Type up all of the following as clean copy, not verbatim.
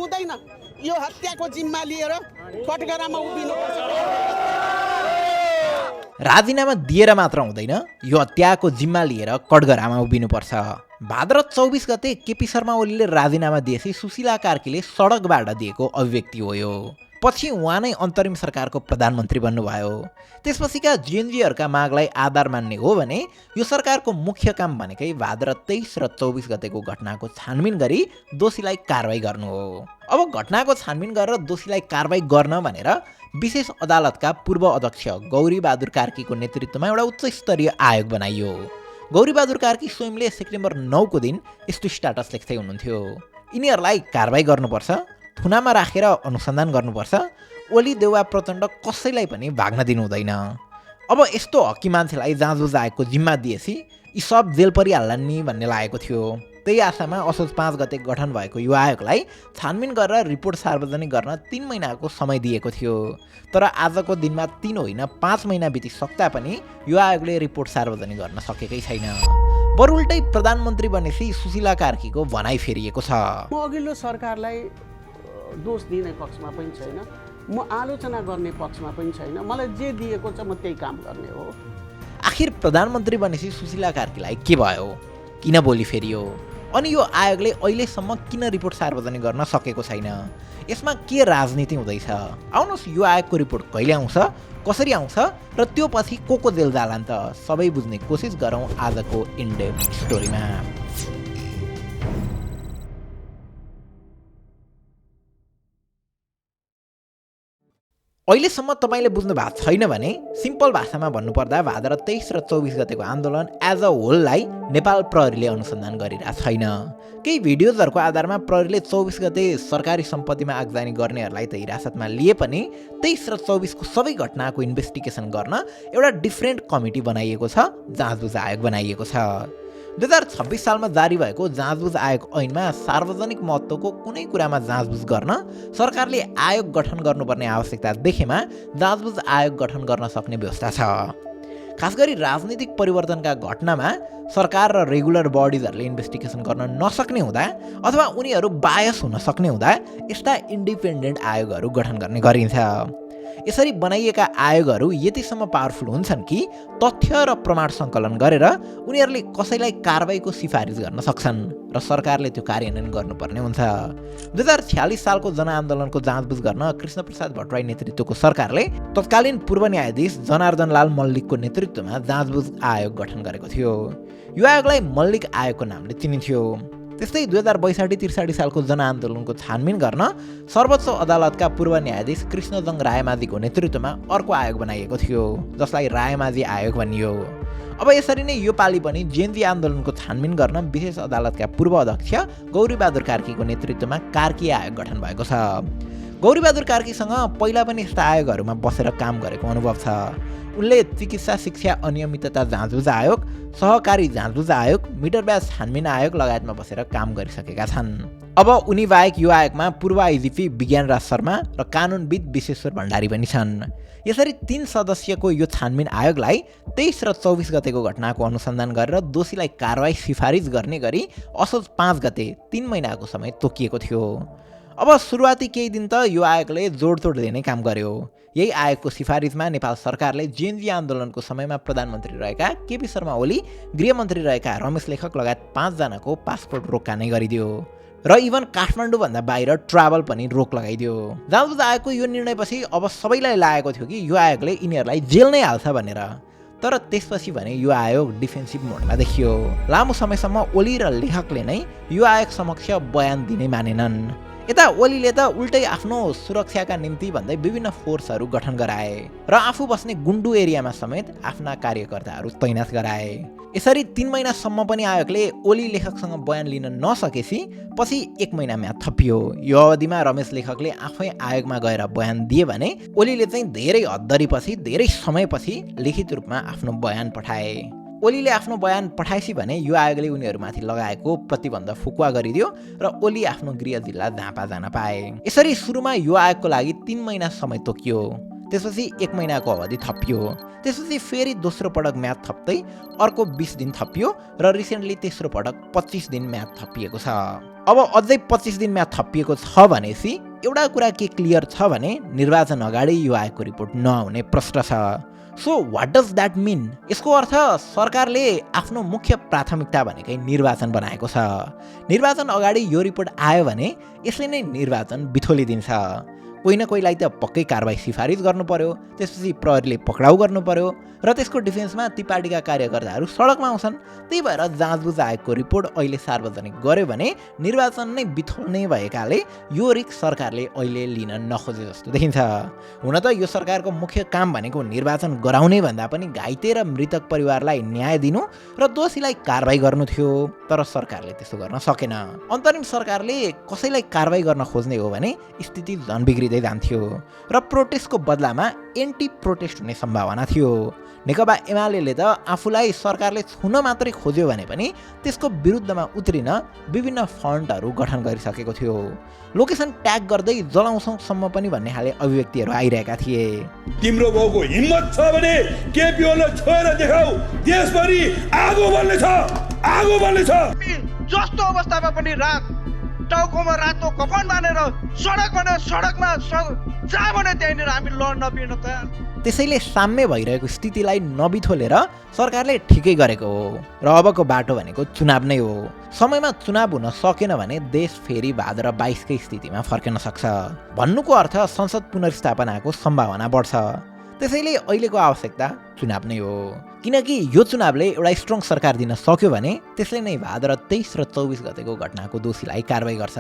हुँदैन। यो हत्याको जिम्मा लिएर कटघरामा उभिनुपर्छ। राजीनामा दिएर मात्र हुँदैन, यो हत्याको जिम्मा लिएर कटघरामा उभिनुपर्छ। भाद्र 24 गते केपी शर्मा ओलीले राजीनामा दिएपछि सुशीला कार्कीले सडकबाट दिएको अभिव्यक्ति हो यो। पछि उहाँ नै अन्तरिम सरकारको प्रधानमन्त्री बन्नुभयो। त्यसपछिका जिएनजीहरूका मागलाई आधार मान्ने हो भने यो सरकारको मुख्य काम भनेकै भाद्र 23 र 24 गतेको घटनाको छानबिन गरी दोषीलाई कारवाही गर्नु हो। अब घटनाको छानबिन गरेर दोषीलाई कारवाही गर्न भनेर विशेष अदालतका पूर्व अध्यक्ष गौरीबहादुर कार्कीको नेतृत्वमा एउटा उच्च स्तरीय आयोग बनाइयो। गौरीबहादुर कार्की स्वयंले सेप्टेम्बर 9 को दिन यस्तो स्ट्याटस लेख्दै हुनुहुन्थ्यो, यिनीहरूलाई कारवाही गर्नुपर्छ, थुनामा राखेर अनुसन्धान गर्नुपर्छ, ओली देउवा प्रचण्ड कसैलाई पनि भाग्न दिनु हुँदैन। अब यस्तो हकी मान्छेलाई जाँचबुझ आयोगको जिम्मा दिएपछि यी सब जेल परिहाल्लान् नि भन्ने लागेको थियो। त्यही आशामा असोज 5 गते गठन भएको यो आयोगलाई छानबिन गरेर रिपोर्ट सार्वजनिक गर्न 3 महिनाको समय दिएको थियो। तर आजको दिनमा 3 होइन 5 महिना बितिसक्दा पनि यो आयोगले रिपोर्ट सार्वजनिक गर्न सकेकै छैन। बरु उल्टै प्रधानमन्त्री बनेपछि सुशीला कार्कीको भनाइ फेरिएको छ। म अघिल्लो सरकारलाई दोष दिने पक्षमा पनि छैन, म आलोचना गर्ने पक्षमा पनि छैन। मलाई जे दिएको छ म त्यही काम गर्ने हो। आखिर प्रधानमन्त्री बनेपछि सुशीला कार्कीलाई के भयो, किन बोली फेरियो, अनि यो आयोगले अहिलेसम्म किन रिपोर्ट सार्वजनिक गर्न सकेको छैन? यसमा के राजनीति हुँदैछ? आउनुहोस् यो आयोगको रिपोर्ट कहिले आउँछ, कसरी आउँछ र त्यो पछि को जेल जालान् त सबै बुझ्ने कोसिस गरौँ आजको इनडेप्थ स्टोरीमा। अहिलेसम्म तपाईँले बुझ्नु भएको छैन भने सिम्पल भाषामा भन्नुपर्दा भाद्र 23 र 24 गतेको आन्दोलन एज अ होललाई नेपाल प्रहरीले अनुसन्धान गरिरहेको छैन। केही भिडियोजहरूको आधारमा प्रहरीले 24 गते सरकारी सम्पत्तिमा आगजनी गर्नेहरूलाई त हिरासतमा लिए पनि 23 र 24 को सबै घटनाको इन्भेस्टिगेसन गर्न एउटा डिफ्रेन्ट कमिटी बनाइएको छ, जाँचबुझ आयोग बनाइएको छ। 2026 सालमा जारी भएको जाँचबुझ आयोग ऐनमा सार्वजनिक महत्त्वको कुनै कुरामा जाँचबुझ गर्न सरकारले आयोग गठन गर्नुपर्ने आवश्यकता देखेमा जाँचबुझ आयोग गठन गर्न सक्ने व्यवस्था छ। खास गरी राजनीतिक परिवर्तनका घटनामा सरकार र रेगुलर बडिजहरूले इन्भेस्टिगेसन गर्न नसक्ने हुँदा अथवा उनीहरू बायस हुन सक्ने हुँदा यस्ता इन्डिपेन्डेन्ट आयोगहरू गठन गर्ने गरिन्छ। यसरी बनाइएका आयोगहरू यतिसम्म पावरफुल हुन्छन् कि तथ्य र प्रमाण सङ्कलन गरेर उनीहरूले कसैलाई कारबाहीको सिफारिस गर्न सक्छन् र सरकारले त्यो कार्यान्वयन गर्नुपर्ने हुन्छ। 2046 सालको जनआन्दोलनको जाँचबुझ गर्न कृष्णप्रसाद भट्टराई नेतृत्वको सरकारले तत्कालीन पूर्व न्यायाधीश जनार्दन लाल मल्लिकको नेतृत्वमा जाँचबुझ आयोग गठन गरेको थियो। यो आयोगलाई मल्लिक आयोगको नामले चिनिन्थ्यो। त्यस्तै 2062-63 सालको जनआन्दोलनको छानबिन गर्न सर्वोच्च अदालतका पूर्व न्यायाधीश कृष्णजङ रायमाझीको नेतृत्वमा अर्को आयोग बनाइएको थियो, जसलाई रायमाझी आयोग भनियो। अब यसरी नै यो पालि पनि जेएनजी आन्दोलनको छानबिन गर्न विशेष अदालतका पूर्व अध्यक्ष गौरीबहादुर कार्कीको नेतृत्वमा कार्की आयोग गठन भएको छ। गौरीबहादुर कार्कीसँग पहिला पनि यस्ता आयोगहरूमा बसेर काम गरेको अनुभव छ। उनले चिकित्सा शिक्षा अनियमितता जाँचबुझ आयोग, सहकारी जाँचबुझ आयोग, मिटर ब्याज छानबिन आयोग लगायतमा बसेर काम गरिसकेका छन्। अब उनी बाहेक यो आयोगमा पूर्व आइजिपी विज्ञानराज शर्मा र कानुनविद विश्वेश्वर भण्डारी पनि छन्। यसरी 3 सदस्यको यो छानबिन आयोगलाई 23 र 24 गतेको घटनाको अनुसन्धान गरेर दोषीलाई कारवाही सिफारिस गर्ने गरी असोज 5 गते 3 महिनाको समय तोकिएको थियो। अब सुरुवाती केही दिन त यो आयोगले जोडतोड दिने काम गर्यो। यही आयोगको सिफारिसमा नेपाल सरकारले जेएनजी आन्दोलनको समयमा प्रधानमन्त्री रहेका केपी शर्मा ओली, गृहमन्त्री रहेका रमेश लेखक लगायत 5 जनाको पासपोर्ट रोक्ने गरिदियो र इभन काठमाडौँभन्दा बाहिर ट्राभल पनि रोक लगाइदियो। जाँचबुझ आयोगको यो निर्णयपछि अब सबैलाई लागेको थियो कि यो आयोगले यिनीहरूलाई जेल नै हाल्छ भनेर। तर त्यसपछि भने यो आयोग डिफेन्सिभ मोडमा देखियो। लामो समयसम्म ओली र लेखकले नै यो आयोग समक्ष बयान दिनै मानेनन्। यता ओलीले त उल्टै आफ्नो सुरक्षाका निम्ति भन्दै विभिन्न फोर्सहरू गठन गराए र आफू बस्ने गुन्डु एरियामा समेत आफ्ना कार्यकर्ताहरू तैनात गराए। यसरी 3 महिनासम्म पनि आयोगले ओली लेखकसँग बयान लिन नसकेपछि पछि 1 महिना म्याद थपियो। यो अवधिमा रमेश लेखकले आफै आयोगमा गएर बयान दिए भने ओलीले चाहिँ धेरै हद्दरीपछि धेरै समयपछि लिखित रूपमा आफ्नो बयान पठाए। ओलीले आफ्नो बयान पठाएपछि भने यो आयोगले उनीहरूमाथि लगाएको प्रतिबन्ध फुकुवा गरिदियो र ओली आफ्नो गृह जिल्ला झापा जान पाए। यसरी सुरुमा यो आयोगको लागि 3 महिना समय तोकियो, त्यसपछि 1 महिनाको अवधि थपियो, त्यसपछि फेरि दोस्रो पटक म्याद थप्दै अर्को 20 दिन थपियो र रिसेन्टली तेस्रो पटक 25 दिन म्याद थपिएको छ। अब अझै 25 दिनमा थपिएको छ भनेपछि एउटा कुरा के क्लियर छ भने निर्वाचन अगाडि यो आएको रिपोर्ट नआउने प्रश्न छ। So what does that mean? यसको अर्थ सरकारले आफ्नो मुख्य प्राथमिकता भनेकै निर्वाचन बनाएको छ। निर्वाचन अगाडि यो रिपोर्ट आयो भने यसले नै निर्वाचन बिथोलिदिन्छ। कोही न कोहीलाई त पक्कै कारबाही सिफारिस गर्नु पर्यो, त्यसपछि प्रहरीले पक्राउ गर्नु पर्यो र त्यसको डिफेन्समा ती पार्टीका कार्यकर्ताहरू सडकमा आउँछन्। त्यही भएर जाँचबुझ आएको रिपोर्ट अहिले सार्वजनिक गर्यो भने निर्वाचन नै बिथोल्ने भएकाले यो रिस्क सरकारले अहिले लिन नखोजे जस्तो देखिन्छ। हुन त यो सरकारको मुख्य काम भनेको निर्वाचन गराउने भन्दा पनि घाइते र मृतक परिवारलाई न्याय दिनु र दोषीलाई कारबाही गर्नु थियो, तर सरकारले त्यसो गर्न सकेन। अन्तरिम सरकारले कसैलाई कारबाही गर्न खोज्ने हो भने स्थिति झन बिग्रिँदै जान्थ्यो र प्रोटेस्टको बदलामा एन्टी प्रोटेस्ट हुने सम्भावना थियो। नेकपा एमाले त आफूलाई सरकारले छुन मात्रै खोज्यो भने पनि त्यसको विरुद्धमा उत्रिन विभिन्न फन्डहरू गठन गरिसकेको थियो। लोकेसन ट्याग गर्दै जलाउँछौँसम्म पनि भन्ने खाले अभिव्यक्तिहरू आइरहेका थिए। तिम्रो बाउको हिम्मत छ भने केपी ओलीलाई छोएर देखाऊ, देशभरि आगो बल्नेछ, आगो बल्नेछ। जस्तो अवस्थामा पनि रात टाउकोमा रातो कफन बाँधेर सडकमा जहाँ भने त्यहीँनिर हामी लड्न पिड्न तयार। त्यसैले साम्य भइरहेको स्थितिलाई नबिथोलेर सरकारले ठिकै गरेको हो र अबको बाटो भनेको चुनाव नै हो। समयमा चुनाव हुन सकेन भने देश फेरि भाद्र 22कै स्थितिमा फर्किन सक्छ। भन्नुको अर्थ संसद पुनर्स्थापनाको सम्भावना बढ्छ। त्यसैले अहिलेको आवश्यकता चुनाव नै हो, किनकि यो चुनावले एउटा स्ट्रङ सरकार दिन सक्यो भने त्यसले नै भाद्र 23 र 24 गतेको घटनाको दोषीलाई कारबाही गर्छ।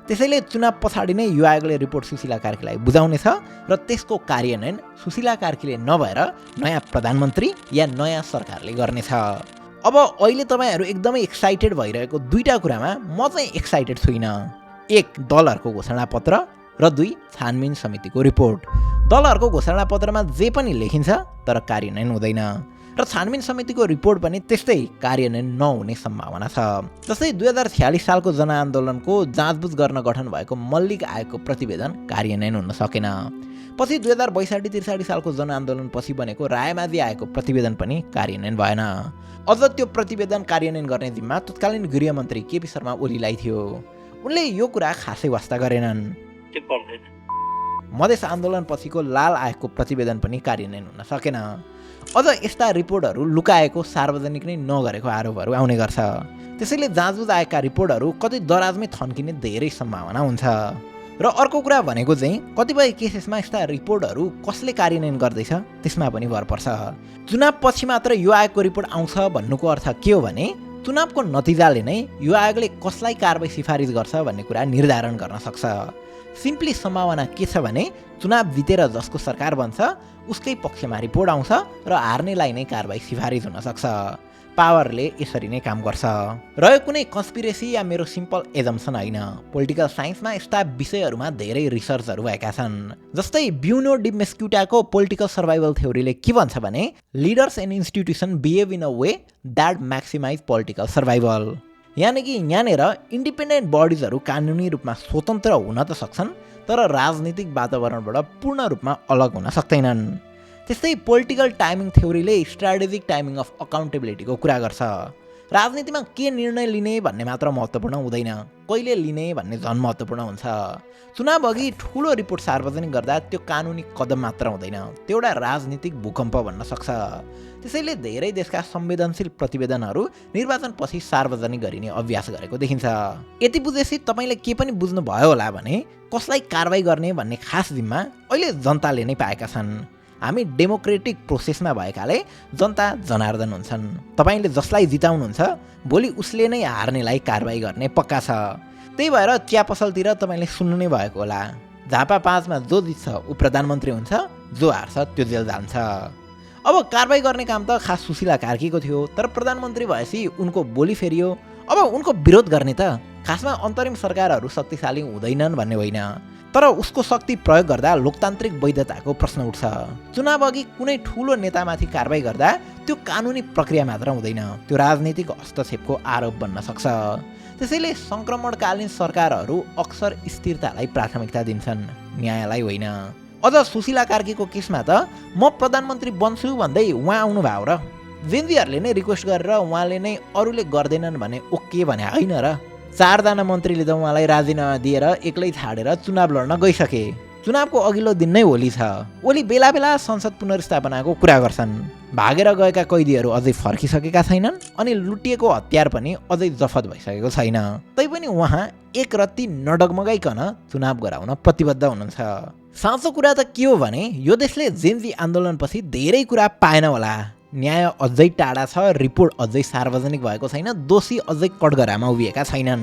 त्यसैले चुनाव पछाडि नै यो आयोगले रिपोर्ट सुशीला कार्कीलाई बुझाउनेछ र त्यसको कार्यान्वयन सुशीला कार्कीले नभएर नयाँ प्रधानमन्त्री या नयाँ सरकारले गर्नेछ। अब अहिले तपाईँहरू एकदमै एक्साइटेड भइरहेको दुईटा कुरामा म चाहिँ एक्साइटेड छुइनँ। 1 दलहरूको घोषणापत्र र 2 छानबिन समितिको रिपोर्ट। दलहरूको घोषणापत्रमा जे पनि लेखिन्छ तर कार्यान्वयन हुँदैन र छानबिन समितिको रिपोर्ट पनि त्यस्तै कार्यान्वयन नहुने सम्भावना छ। जस्तै 2046 सालको जनआन्दोलनको जाँचबुझ गर्न गठन भएको मल्लिक आयोगको प्रतिवेदन कार्यान्वयन हुन सकेन। पछि 2062-63 सालको जनआन्दोलन पछि बनेको रायमाझी आयोगको प्रतिवेदन पनि कार्यान्वयन भएन। अझ त्यो प्रतिवेदन कार्यान्वयन गर्ने जिम्मा तत्कालीन गृहमन्त्री केपी शर्मा ओलीलाई थियो। उनले यो कुरा खासै वास्ता गरेनन्। मधेस आन्दोलन पछिको लाल आयोगको प्रतिवेदन पनि कार्यान्वयन हुन सकेन। अझ यस्ता रिपोर्टहरू लुकाएको सार्वजनिक नै नगरेको आरोपहरू आउने गर्छ। त्यसैले जाँचबुझ आएका रिपोर्टहरू कतै दराजमै थन्किने धेरै सम्भावना हुन्छ। र अर्को कुरा भनेको चाहिँ कतिपय केसेसमा यस्ता रिपोर्टहरू कसले कार्यान्वयन गर्दैछ त्यसमा पनि भर पर्छ। चुनाव पछि मात्र यो आयोगको रिपोर्ट आउँछ भन्नुको अर्थ के हो भने चुनावको नतिजाले नै यो आयोगले कसलाई कारबाही सिफारिस गर्छ भन्ने कुरा निर्धारण गर्न सक्छ। सिम्पली सम्भावना के छ भने चुनाव जितेर जसको सरकार बन्छ उसकै पक्षमा रिपोर्ट आउँछ र हार्नेलाई नै कारबाही सिफारिस हुन सक्छ। पावरले यसरी नै काम गर्छ। रह्यो कुनै कन्स्पिरेसी या मेरो सिम्पल एजम्सन होइन। पोलिटिकल साइन्समा यस्ता विषयहरूमा धेरै रिसर्चहरू भएका छन्। जस्तै ब्युनो डी मेस्क्युटाको पोलिटिकल सर्भाइभल थ्योरीले के भन्छ भने leaders and institution behave in a way that maximise political survival. यानि कि यहाँनिर इन्डिपेन्डेन्ट बडिजहरू कानुनी रूपमा स्वतन्त्र हुन त सक्छन् तर राजनीतिक वातावरणबाट पूर्ण रूपमा अलग हुन सक्दैनन्। त्यस्तै पोलिटिकल टाइमिङ थ्योरीले स्ट्राटेजिक टाइमिङ अफ अकाउन्टेबिलिटीको कुरा गर्छ। राजनीतिमा के निर्णय लिने भन्ने मात्र महत्त्वपूर्ण हुँदैन, कहिले लिने भन्ने झन् महत्त्वपूर्ण हुन्छ। चुनाव अघि ठुलो रिपोर्ट सार्वजनिक गर्दा त्यो कानुनी कदम मात्र हुँदैन, त्यो एउटा राजनीतिक भूकम्प भन्न सक्छ। त्यसैले धेरै देशका संवेदनशील प्रतिवेदनहरू निर्वाचन पछि सार्वजनिक गरिने अभ्यास गरेको देखिन्छ। यति बुझेपछि तपाईँले के पनि बुझ्नुभयो होला भने कसलाई कारबाही गर्ने भन्ने खास जिम्मा अहिले जनताले नै पाएका छन्। हामी डेमोक्रेटिक प्रोसेसमा भएकाले जनता जनार्दन हुन्छन्। तपाईँले जसलाई जिताउनुहुन्छ भोलि उसले नै हार्नेलाई कारबाही गर्ने पक्का छ। त्यही भएर चिया पसलतिर तपाईँले सुन्नु नै भएको होला, झापा 5मा जो जित्छ ऊ प्रधानमन्त्री हुन्छ, जो हार्छ त्यो जेल जान्छ। अब कारबाही गर्ने काम त खास सुशीला कार्कीको थियो, तर प्रधानमन्त्री भएपछि उनको बोली फेरियो। अब उनको विरोध गर्ने त खासमा अन्तरिम सरकारहरू शक्तिशाली हुँदैनन् भन्ने होइन, तर उसको शक्ति प्रयोग गर्दा लोकतान्त्रिक वैधताको प्रश्न उठ्छ। चुनाव अघि कुनै ठुलो नेतामाथि कारबाही गर्दा त्यो कानुनी प्रक्रिया मात्र हुँदैन, त्यो राजनीतिक हस्तक्षेपको आरोप बन्न सक्छ। त्यसैले सङ्क्रमणकालीन सरकारहरू अक्सर स्थिरतालाई प्राथमिकता दिन्छन्, न्यायलाई होइन। अझ सुशीला कार्कीको केसमा त म प्रधानमन्त्री बन्छु भन्दै उहाँ आउनुभयो र जेनजीहरूले नै रिक्वेस्ट गरेर उहाँले नै अरूले गर्दैनन् भने ओके भने होइन र। 4 जना मन्त्रीले त उहाँलाई राजीनामा दिएर एक्लै छाडेर चुनाव लड्न गइसके। चुनावको अघिल्लो दिन नै होली छ। ओली बेला बेला संसद पुनर्स्थापनाको कुरा गर्छन्। भागेर गएका कैदीहरू अझै फर्किसकेका छैनन् अनि लुटिएको हतियार पनि अझै जफत भइसकेको छैन। तैपनि उहाँ एक रत्ती नडगमगाइकन चुनाव गराउन प्रतिबद्ध हुनुहुन्छ। साँचो कुरा त के हो भने यो देशले जेनजी आन्दोलनपछि धेरै कुरा पाएन होला। न्याय अझै टाढा छ, रिपोर्ट अझै सार्वजनिक भएको छैन, दोषी अझै कठघरामा उभिएका छैनन्।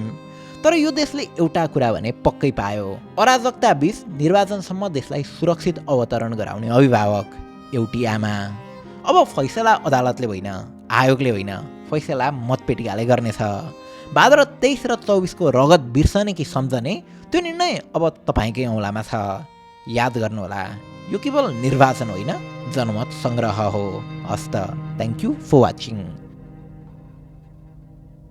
तर यो देशले एउटा कुरा भने पक्कै पायो, अराजकता बीच निर्वाचनसम्म देशलाई सुरक्षित अवतरण गराउने अभिभावक एउटी आमा। अब फैसला अदालतले होइन, आयोगले होइन, फैसला मतपेटिकाले गर्नेछ। भाद्र 23 र 24 को रगत बिर्सने कि सम्झने त्यो निर्णय अब तपाईँकै औँलामा छ। याद गर्नुहोला, यो केवल निर्वाचन होइन, जनमत सङ्ग्रह हो। हस्त, थ्याङ्क यू फर वाचिङ।